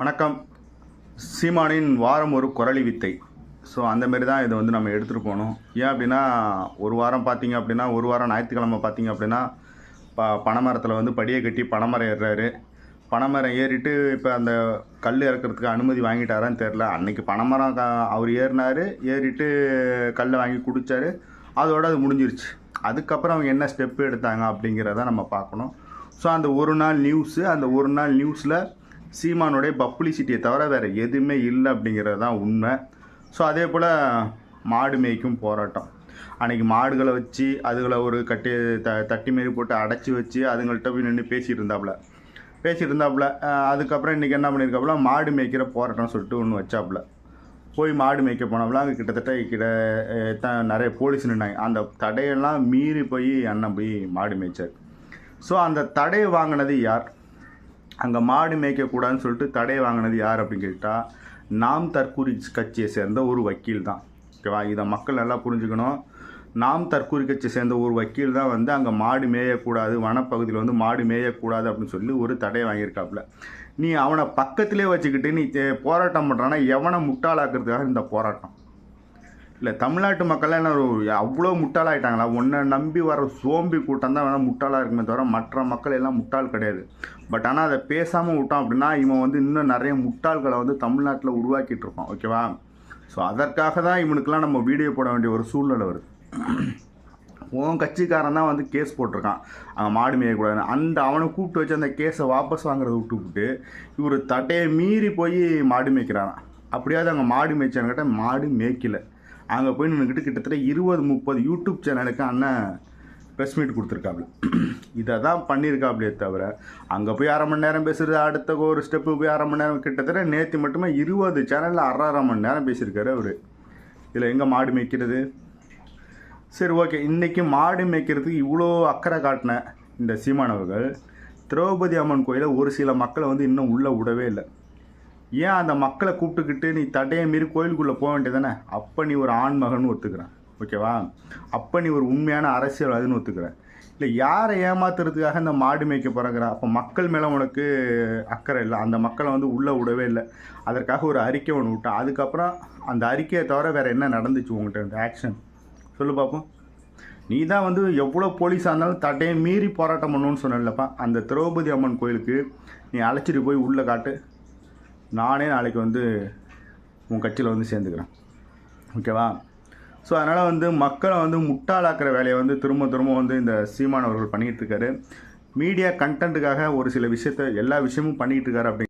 வணக்கம். சீமானின் வாரம் ஒரு குரலி வித்தை. ஸோ அந்தமாரி தான் இதை வந்து நம்ம எடுத்துகிட்டு போகணும். ஏன் அப்படின்னா, ஒரு வாரம் பார்த்தீங்க அப்படின்னா, ஒரு வாரம் ஞாயிற்றுக்கிழமை பார்த்தீங்க அப்படின்னா, பனைமரத்தில் வந்து படியை கட்டி பனைமரம் ஏறுறாரு. பனைமரம் ஏறிட்டு இப்போ அந்த கல் இறக்கிறதுக்கு அனுமதி வாங்கிட்டாரான்னு தெரில. அன்றைக்கி பனைமரம் அவர் ஏறினார், ஏறிட்டு கல்லை வாங்கி குடித்தார். அதோடு அது முடிஞ்சிருச்சு. அதுக்கப்புறம் அவங்க என்ன ஸ்டெப்பு எடுத்தாங்க அப்படிங்கிறத நம்ம பார்க்கணும். ஸோ அந்த ஒரு நாள் நியூஸு, அந்த ஒரு நாள் நியூஸில் சீமானுடைய பப்ளிசிட்டியை தவிர வேறு எதுவுமே இல்லை அப்படிங்கிறது தான் உண்மை. ஸோ அதே போல் மாடு மேய்க்கும் போராட்டம். அன்றைக்கி மாடுகளை வச்சு அதுகளை ஒரு தட்டி மாரி போட்டு அடைச்சி வச்சு அதுங்கள்ட்ட போய் நின்று பேசிகிட்டு இருந்தாப்புல. அதுக்கப்புறம் இன்றைக்கி என்ன பண்ணியிருக்காப்புல, மாடு மேய்க்கிற போராட்டம் சொல்லிட்டு ஒன்று வச்சாப்புல. போய் மாடு மேய்க்க போனப்பல அங்கே கிட்டத்தட்ட நிறைய போலீஸ் நின்னாங்க. அந்த தடையெல்லாம் மீறி போய் அண்ணன் போய் மாடு மேய்ச்சார். ஸோ அந்த தடையை வாங்கினது யார்? அங்கே மாடு மேய்க்கக்கூடாதுன்னு சொல்லிட்டு தடையை வாங்கினது யார் அப்படின்னு கேட்டால், நாம் தற்கூரி கட்சியை சேர்ந்த ஒரு வக்கீல் தான். ஓகேவா? இதை மக்கள் நல்லா புரிஞ்சுக்கணும். நாம் தற்கூரி கட்சியை சேர்ந்த ஒரு வக்கீல் தான் வந்து அங்கே மாடு மேயக்கூடாது, வனப்பகுதியில் வந்து மாடு மேயக்கூடாது அப்படின்னு சொல்லி ஒரு தடையை வாங்கியிருக்காப்புல. நீ அவனை பக்கத்திலே வச்சுக்கிட்டு நீ போராட்டம் பண்ணுறான்னா எவனை முட்டாளாக்குறதுக்காக இந்த போராட்டம்? இல்லை, தமிழ்நாட்டு மக்கள்லாம் என்ன அவ்வளோ முட்டாளாகிட்டாங்களா? ஒன்றை நம்பி வர சோம்பி கூட்டம் தான் வேணால் முட்டாளாக இருக்குமே தவிர மற்ற மக்கள் எல்லாம் முட்டாள் கிடையாது. பட் ஆனால் அதை பேசாமல் விட்டான் அப்படின்னா இவன் வந்து இன்னும் நிறைய முட்டாள்களை வந்து தமிழ்நாட்டில் உருவாக்கிட்டு இருப்பான். ஓகேவா? ஸோ அதற்காக தான் இவனுக்கெல்லாம் நம்ம வீடியோ போட வேண்டிய ஒரு சூழ்நிலை வருது. உன் கட்சிக்காரன் தான் வந்து கேஸ் போட்டிருக்கான் அங்கே மாடு மேயக்கூடாதுன்னு. அவனை கூப்பிட்டு வச்சு அந்த கேஸை வாபஸ் வாங்குறத விட்டுவிட்டு இவர் தட்டையை மீறி போய் மாடு மேய்க்கிறாரான். அப்படியாவது அங்கே மாடு மேய்ச்சான்னு கேட்டால் மாடு மேய்க்கலை. அங்கே போய் நின்றுக்கிட்டு கிட்டத்தட்ட 20-30 யூடியூப் சேனலுக்கு அண்ணன் ப்ரெஸ் மீட் கொடுத்துருக்காப்புல. இதை தான் பண்ணியிருக்காப்புலையே தவிர அங்கே போய் 1/2 மணி நேரம் பேசுகிறது, அடுத்த ஒரு ஸ்டெப்பு போய் 1/2 மணி நேரம், கிட்டத்தட்ட நேற்று மட்டுமே 20 சேனலில் 1/2 மணி நேரம் பேசியிருக்காரு அவர். இதில் எங்கே மாடு மேய்க்கிறது? சரி, ஓகே. இன்றைக்கி மாடு மேய்க்கிறதுக்கு இவ்வளோ அக்கறை காட்டின இந்த சீமானவர்கள் திரௌபதி அம்மன் கோயிலை ஒரு சில மக்களை வந்து இன்னும் உள்ளே விடவே இல்லை. ஏன் அந்த மக்களை கூப்பிட்டுக்கிட்டு நீ தடையை மீறி கோயிலுக்குள்ளே போக வேண்டியதானே? அப்போ நீ ஒரு ஆண்மகன் ஒத்துக்கிறேன். ஓகேவா? அப்போ நீ ஒரு உண்மையான அரசியல்வாதின்னு ஒத்துக்கிறேன். இல்லை, யாரை ஏமாத்துறதுக்காக இந்த மாடு மேய்க்க போகிறங்கிற? அப்போ மக்கள் மேலே உனக்கு அக்கறை இல்லை. அந்த மக்களை வந்து உள்ளே விடவே இல்லை. அதற்காக ஒரு அறிக்கை ஒன்று விட்டான். அதுக்கப்புறம் அந்த அறிக்கையை தவிர வேறு என்ன நடந்துச்சு உங்கள்கிட்ட இந்த ஆக்ஷன்? சொல்லு பார்ப்போம். நீ தான் வந்து எவ்வளோ போலீஸாக இருந்தாலும் தடையை மீறி போராட்டம் பண்ணணும்னு சொன்னல்லப்பா. அந்த திரௌபதி அம்மன் கோயிலுக்கு நீ அழைச்சிட்டு போய் உள்ளே காட்டு. நானே நாளைக்கு வந்து உன் கட்சியில் வந்து சேர்ந்துக்கிறேன். ஓகேவா? ஸோ அதனால் வந்து மக்களை வந்து முட்டாளாக்குற வேலையை வந்து திரும்ப வந்து இந்த சீமானவர்கள் பண்ணிகிட்டு இருக்காரு. மீடியா கண்டென்ட்டுக்காக ஒரு சில விஷயத்த எல்லா விஷயமும் பண்ணிகிட்டு இருக்காரு. அப்படி